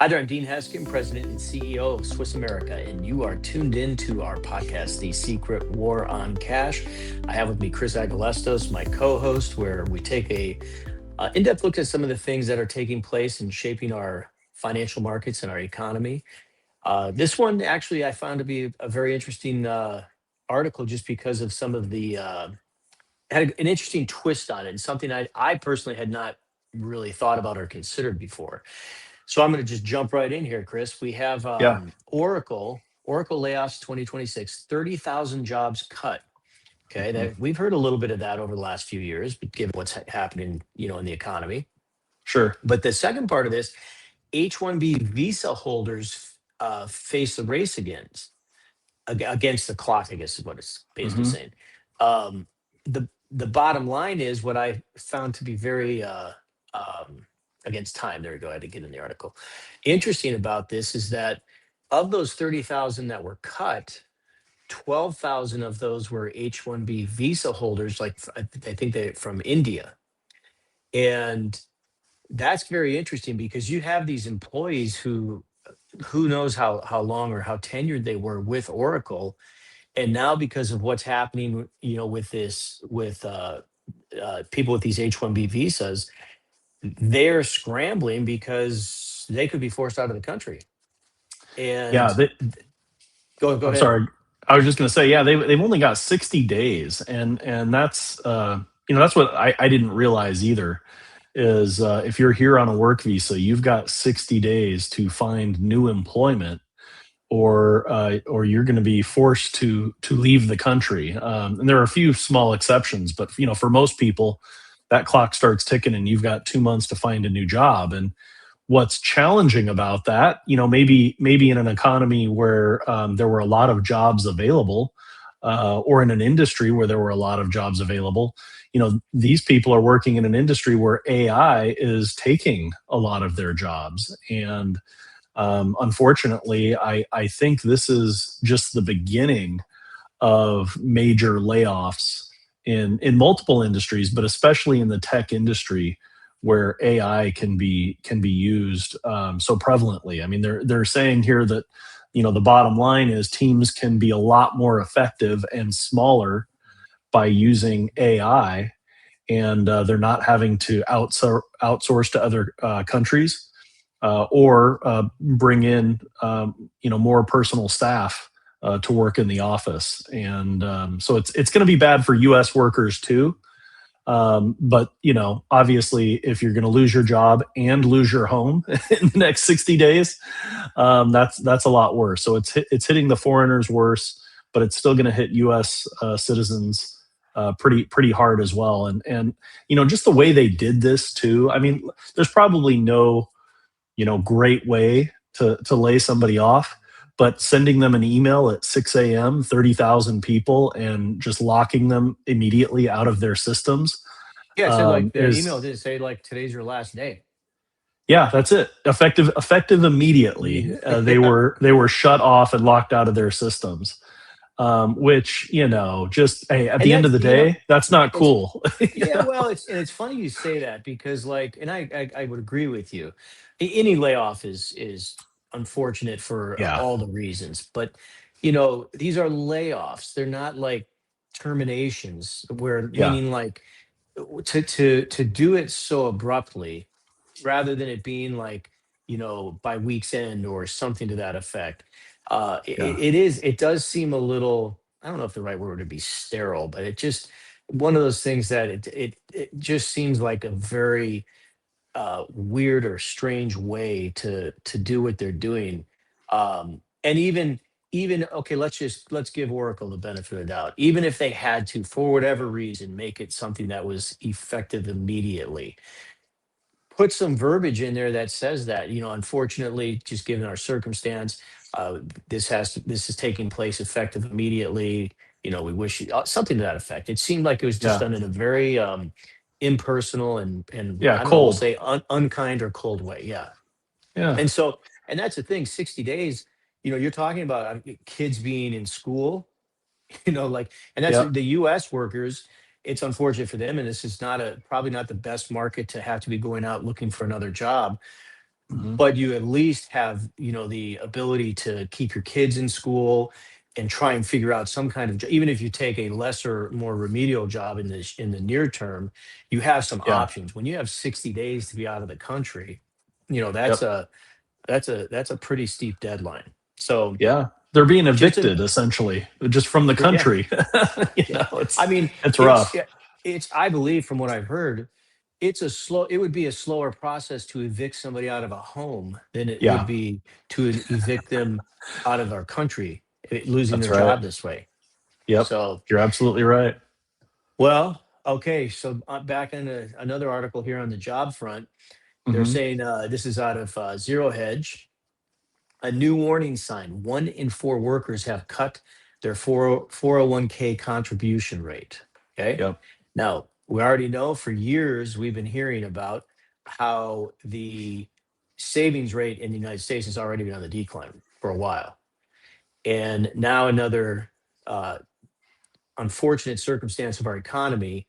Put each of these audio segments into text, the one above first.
Hi there, I'm Dean Heskin, President and CEO of Swiss America, and you are tuned in to our podcast, The Secret War on Cash. I have with me Chris Agelastos, my co-host, where we take a in-depth look at some of the things that are taking place and shaping our financial markets and our economy. This one actually I found to be a very interesting article just because of some of the had an interesting twist on it and something I personally had not really thought about or considered before. So I'm going to just jump right in here, Chris. We have Yeah. Oracle layoffs 2026, 30,000 jobs cut. Okay, Mhm. that we've heard a little bit of that over the last few years, but given what's happening, in the economy. Sure. But the second part of this, H-1B visa holders face the race against the clock, I guess is what it's basically Hmm. saying. Um, the bottom line is what I found to be very um, against time. There we go. I had to get in the article. Interesting about this is that of those 30,000 that were cut, 12,000 of those were H-1B visa holders, like I think they from India, and that's very interesting because you have these employees who knows how long or how tenured they were with Oracle, and now because of what's happening, with this with people with these H-1B visas, they're scrambling because they could be forced out of the country. Yeah. And go I'm ahead. sorry. I was just going to say, yeah, they've only got 60 days, and that's that's what I didn't realize either. Is if you're here on a work visa, you've got 60 days to find new employment, or you're going to be forced to leave the country. And there are a few small exceptions, but for most people, that clock starts ticking, and you've got 2 months to find a new job. And what's challenging about that, maybe in an economy where there were a lot of jobs available, or in an industry where there were a lot of jobs available, these people are working in an industry where AI is taking a lot of their jobs. And unfortunately, I think this is just the beginning of major layoffs in multiple industries, but especially in the tech industry, where AI can be used so prevalently. I mean, they're saying here that the bottom line is teams can be a lot more effective and smaller by using AI, and they're not having to outsource to other countries, or bring in more personal staff to work in the office. And so it's going to be bad for U.S. workers too. But obviously, if you're going to lose your job and lose your home in the next 60 days, that's a lot worse. So it's hitting the foreigners worse, but it's still going to hit U.S. Citizens pretty hard as well. And just the way they did this too. I mean, there's probably no great way to lay somebody off, but sending them an email at 6 a.m., 30,000 people, and just locking them immediately out of their systems, Yeah, it said like the email is, did say like today's your last day. yeah, that's it. Effective immediately. Yeah. They were shut off and locked out of their systems. Which, just, hey, at And the end of that's, the day, that's not it's cool. You yeah, know? well, it's funny you say that because like, and I would agree with you. Any layoff is unfortunate for Yeah, all the reasons, but these are layoffs. They're not like terminations, where yeah, meaning like to do it so abruptly rather than it being like by week's end or something to that effect. yeah, It does seem a little, I don't know if the right word would be sterile, but it just one of those things that it just seems like a very weird or strange way to do what they're doing. And even okay, let's give Oracle the benefit of the doubt. Even if they had to, for whatever reason, make it something that was effective immediately, put some verbiage in there that says that, unfortunately, just given our circumstance, this is taking place effective immediately. We wish something to that effect. It seemed like it was just yeah, done in a very impersonal and yeah. I don't know, we'll Cold. say unkind or cold way. Yeah. Yeah, And so, and that's the thing, 60 days, you're talking about kids being in school, like, and that's yeah, the US workers. It's unfortunate for them, and this is not probably not the best market to have to be going out looking for another job. Hmm. but you at least have, the ability to keep your kids in school and try and figure out some kind of even if you take a lesser, more remedial job in the near term, you have some Yeah. options. When you have 60 days to be out of the country, Yep. that's a pretty steep deadline. So Yeah. They're being just an evicted essentially just from the yeah. country. Yeah. I It's mean, it's it's rough. yeah, it's I believe from what I've heard, it would be a slower process to evict somebody out of a home than it would Yeah, be to evict them out of our country, losing that's their right. job this way. Yep. So, You're absolutely right. well, okay, so back in another article here on the job front, they're Hmm. saying this is out of Zero Hedge. A new warning sign: one in four workers have cut their 401k contribution rate. Okay. Yep. Now, we already know for years we've been hearing about how the savings rate in the United States has already been on the decline for a while. And now another uh, unfortunate circumstance of our economy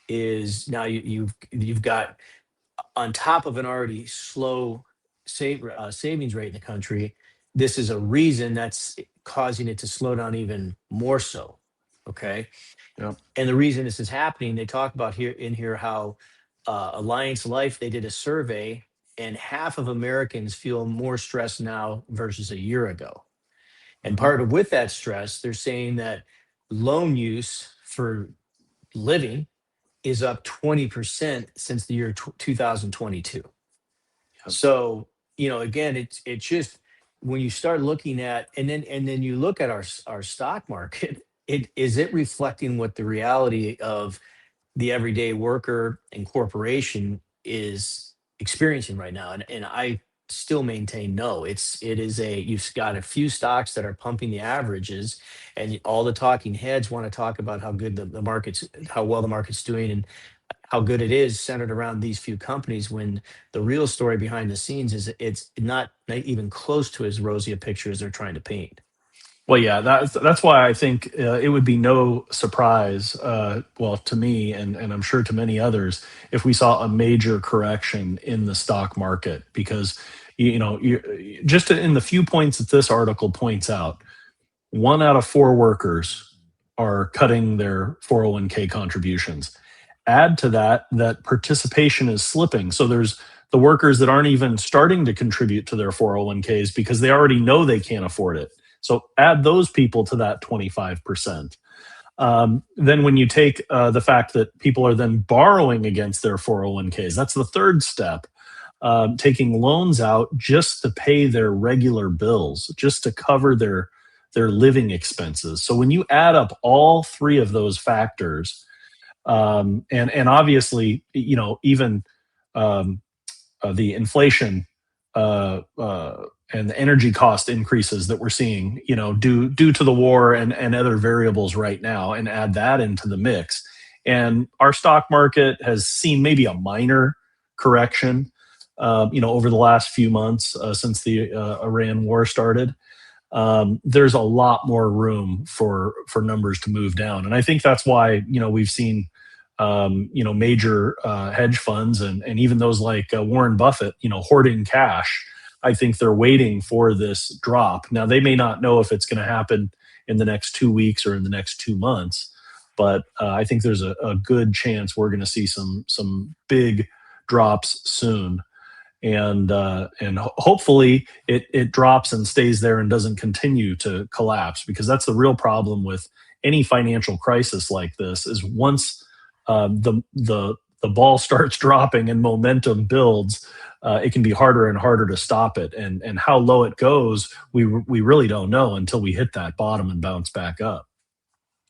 is now you've got, on top of an already slow savings rate in the country, this is a reason that's causing it to slow down even more so. Okay. Yep. And the reason this is happening, they talk about here how Alliance Life, they did a survey, and half of Americans feel more stressed now versus a year ago. And Hmm. part of with that stress, they're saying that loan use for living is up 20% since the year 2022. Yep. So, again, it's just when you start looking at, and then you look at our stock market, it reflecting what the reality of the everyday worker and corporation is experiencing right now. And I still maintain no. You've got a few stocks that are pumping the averages, and all the talking heads want to talk about how good the market's, how well the market's doing, and how good it is centered around these few companies, when the real story behind the scenes is it's not even close to as rosy a picture as they're trying to paint. Well, yeah, that's why I think it would be no surprise, well, to me and I'm sure to many others, if we saw a major correction in the stock market, because just in the few points that this article points out, one out of four workers are cutting their 401k contributions. Add to that that participation is slipping. So there's the workers that aren't even starting to contribute to their 401ks because they already know they can't afford it. So add those people to that 25%. Then when you take the fact that people are then borrowing against their 401ks, that's the third step. Taking loans out just to pay their regular bills, just to cover their living expenses. So when you add up all three of those factors, and obviously, even um, the inflation and the energy cost increases that we're seeing, due to the war and other variables right now, and add that into the mix. And our stock market has seen maybe a minor correction, over the last few months since the Iran war started. There's a lot more room for numbers to move down, and I think that's why we've seen major hedge funds and even those like Warren Buffett, hoarding cash. I think they're waiting for this drop. Now they may not know if it's going to happen in the next 2 weeks or in the next 2 months, but I think there's a good chance we're going to see some big drops soon, and hopefully it drops and stays there and doesn't continue to collapse, because that's the real problem with any financial crisis like this, is once the ball starts dropping and momentum builds, it can be harder and harder to stop it, and how low it goes, we really don't know until we hit that bottom and bounce back up.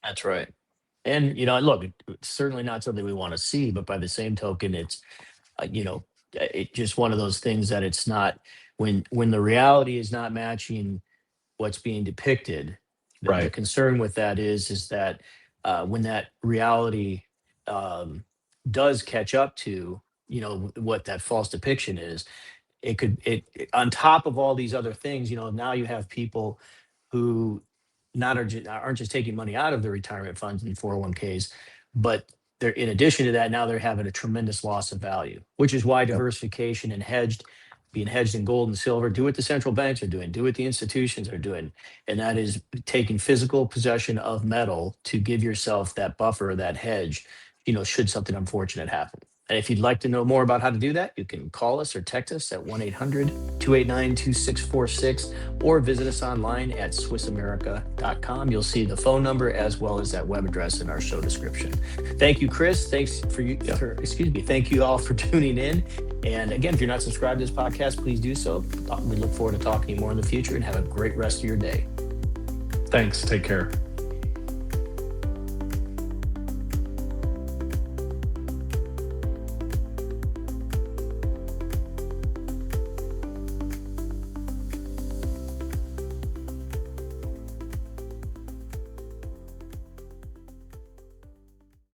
That's right. And look, it's certainly not something we want to see, but by the same token, it's it just one of those things that it's not, when the reality is not matching what's being depicted. The Right. concern with that is that when that reality um, does catch up to what that false depiction is, on top of all these other things, now you have people who aren't just taking money out of their retirement funds and 401ks, but they're, in addition to that, now they're having a tremendous loss of value, which is why Yep. diversification and hedged being hedged in gold and silver. Do what the central banks are doing. Do what the institutions are doing, and that is taking physical possession of metal to give yourself that buffer, that hedge. Should something unfortunate happen. And if you'd like to know more about how to do that, you can call us or text us at 1-800-289-2646 or visit us online at swissamerica.com. You'll see the phone number as well as that web address in our show description. Thank you, Chris. Thank you all for tuning in. And again, if you're not subscribed to this podcast, please do so. We look forward to talking to you more in the future, and have a great rest of your day. Thanks. Take care.